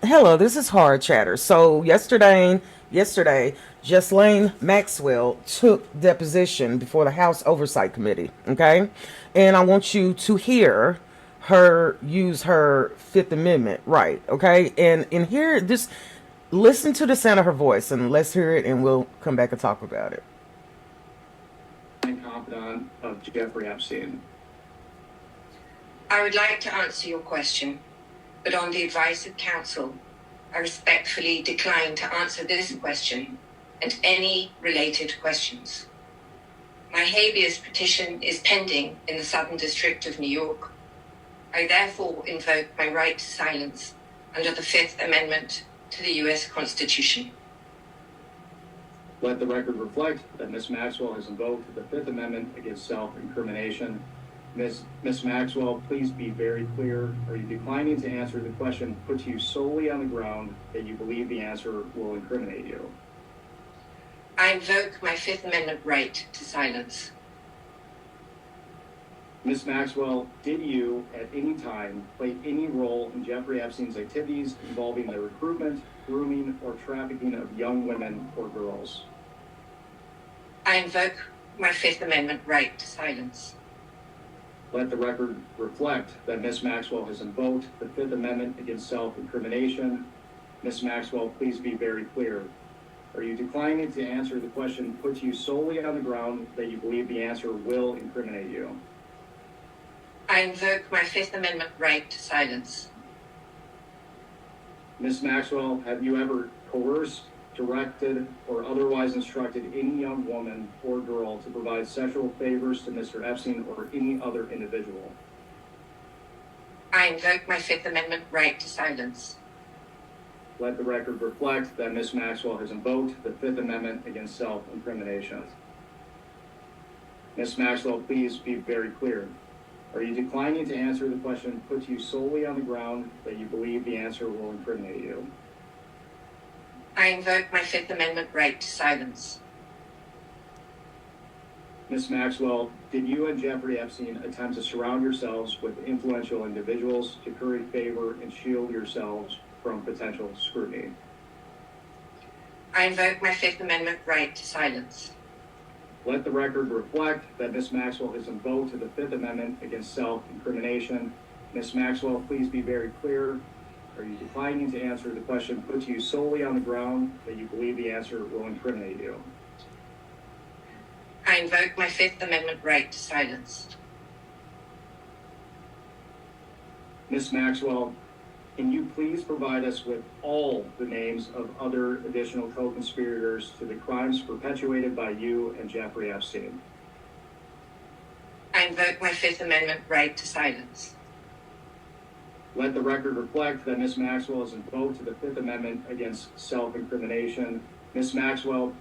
Hello, this is Hard Chatter. So yesterday, Ghislaine Maxwell took deposition before the House Oversight Committee. Okay, and I want you to hear her use her Fifth Amendment right. Okay, and here, just listen to the sound of her voice, and let's hear it, and we'll come back and talk about it. Confidant of Jeffrey Epstein. I would like to answer your question, but on the advice of counsel, I respectfully decline to answer this question and any related questions. My habeas petition is pending in the Southern District of New York. I therefore invoke my right to silence under the Fifth Amendment to the U.S. Constitution. Let the record reflect that Ms. Maxwell has invoked the Fifth Amendment against self-incrimination. Ms. Maxwell, please be very clear. Are you declining to answer the question put to you solely on the ground that you believe the answer will incriminate you? I invoke my Fifth Amendment right to silence. Ms. Maxwell, did you at any time play any role in Jeffrey Epstein's activities involving the recruitment, grooming, or trafficking of young women or girls? I invoke my Fifth Amendment right to silence. Let the record reflect that Ms. Maxwell has invoked the Fifth Amendment against self-incrimination. Ms. Maxwell, please be very clear. Are you declining to answer the question put to you solely on the ground that you believe the answer will incriminate you? I invoke my Fifth Amendment right to silence. Ms. Maxwell, have you ever coerced, directed, or otherwise instructed any young woman or girl to provide sexual favors to Mr. Epstein or any other individual? I invoke my Fifth Amendment right to silence. Let the record reflect that Ms. Maxwell has invoked the Fifth Amendment against self-incrimination. Ms. Maxwell, please be very clear. Are you declining to answer the question put to you solely on the ground that you believe the answer will incriminate you? I invoke my Fifth Amendment right to silence. Ms. Maxwell, did you and Jeffrey Epstein attempt to surround yourselves with influential individuals to curry favor and shield yourselves from potential scrutiny? I invoke my Fifth Amendment right to silence. Let the record reflect that Ms. Maxwell has invoked the Fifth Amendment against self-incrimination. Ms. Maxwell, please be very clear. Are you declining to answer the question put to you solely on the ground that you believe the answer will incriminate you? I invoke my Fifth Amendment right to silence. Ms. Maxwell, can you please provide us with all the names of other additional co-conspirators to the crimes perpetuated by you and Jeffrey Epstein? I invoke my Fifth Amendment right to silence. Let the record reflect that Ms. Maxwell has invoked the Fifth Amendment against self-incrimination. Ms. Maxwell,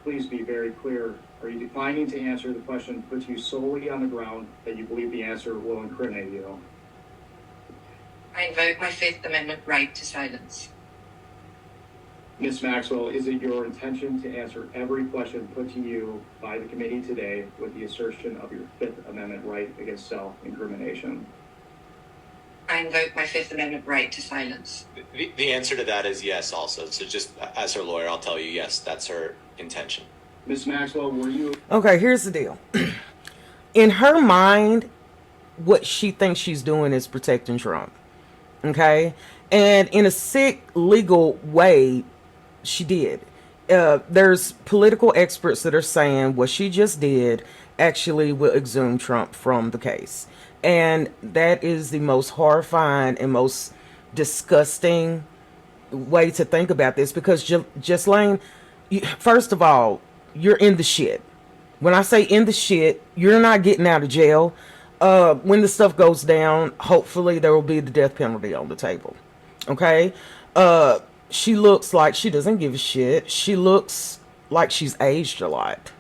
please be very clear. Are you declining to answer the question put to you solely on the ground that you believe the answer will incriminate you? I invoke my Fifth Amendment right to silence. Ms. Maxwell, is it your intention to answer every question put to you by the committee today with the assertion of your Fifth Amendment right against self-incrimination? I invoke my Fifth Amendment right to silence. The answer to that is yes also. So just as her lawyer, I'll tell you, yes, that's her intention. Ms. Maxwell, were you... Okay, here's the deal. In her mind, what she thinks she's doing is protecting Trump. Okay, and in a sick legal way, she did. There's political experts that are saying what she just did actually will exhume Trump from the case. And that is the most horrifying and most disgusting way to think about this because Ghislaine, first of all, you're in the shit. When I say in the shit, you're not getting out of jail. When the stuff goes down, hopefully there will be the death penalty on the table. Okay? She looks like she doesn't give a shit. She looks like she's aged a lot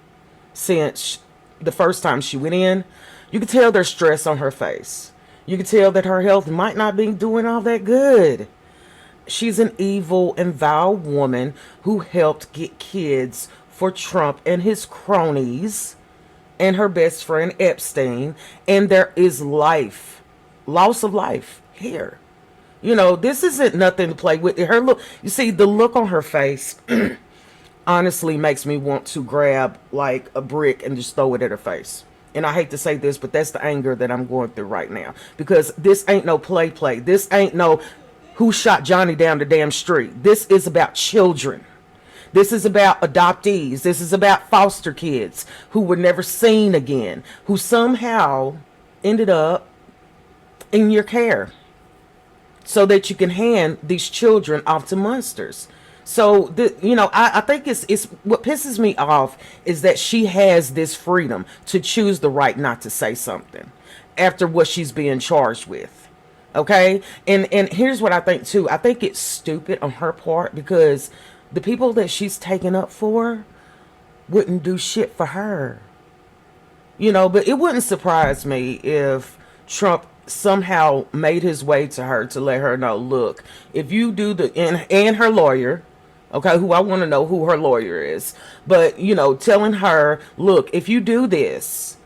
since the first time she went in. You could tell there's stress on her face. You could tell that her health might not be doing all that good. She's an evil and vile woman who helped get kids for Trump and his cronies and her best friend Epstein. And there is life, loss of life here. You know, this isn't nothing to play with. Her look, you see, the look on her face honestly makes me want to grab like a brick and just throw it at her face. And I hate to say this, but that's the anger that I'm going through right now. Because this ain't no play. This ain't no who shot Johnny down the damn street. This is about children. This is about adoptees. This is about foster kids who were never seen again, who somehow ended up in your care so that you can hand these children off to monsters. So, I think it's what pisses me off is that she has this freedom to choose the right not to say something after what she's being charged with. Okay? And here's what I think too. I think it's stupid on her part because the people that she's taken up for wouldn't do shit for her. But it wouldn't surprise me if Trump somehow made his way to her to let her know, look, if you do and her lawyer, okay, who I want to know who her lawyer is, but, telling her, look, if you do this,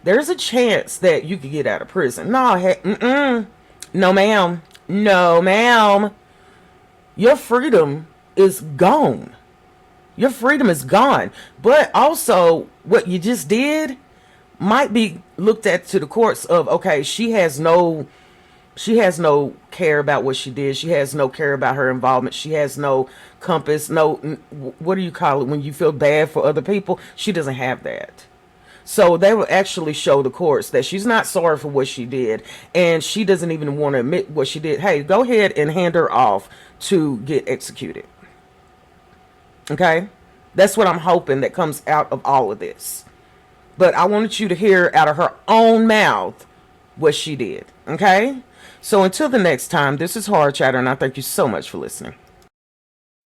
there's a chance that you could get out of prison. No, no, ma'am. No, ma'am. Your freedom is gone. Your freedom is gone. But also, what you just did might be looked at to the courts of, okay, she has no care about what she did. She has no care about her involvement. She has no compass, no, what do you call it when you feel bad for other people? She doesn't have that. So they will actually show the courts that she's not sorry for what she did, and she doesn't even want to admit what she did. Hey, go ahead and hand her off to get executed. Okay? That's what I'm hoping that comes out of all of this. But I wanted you to hear out of her own mouth what she did. Okay? So until the next time, this is Hard Chatter, and I thank you so much for listening.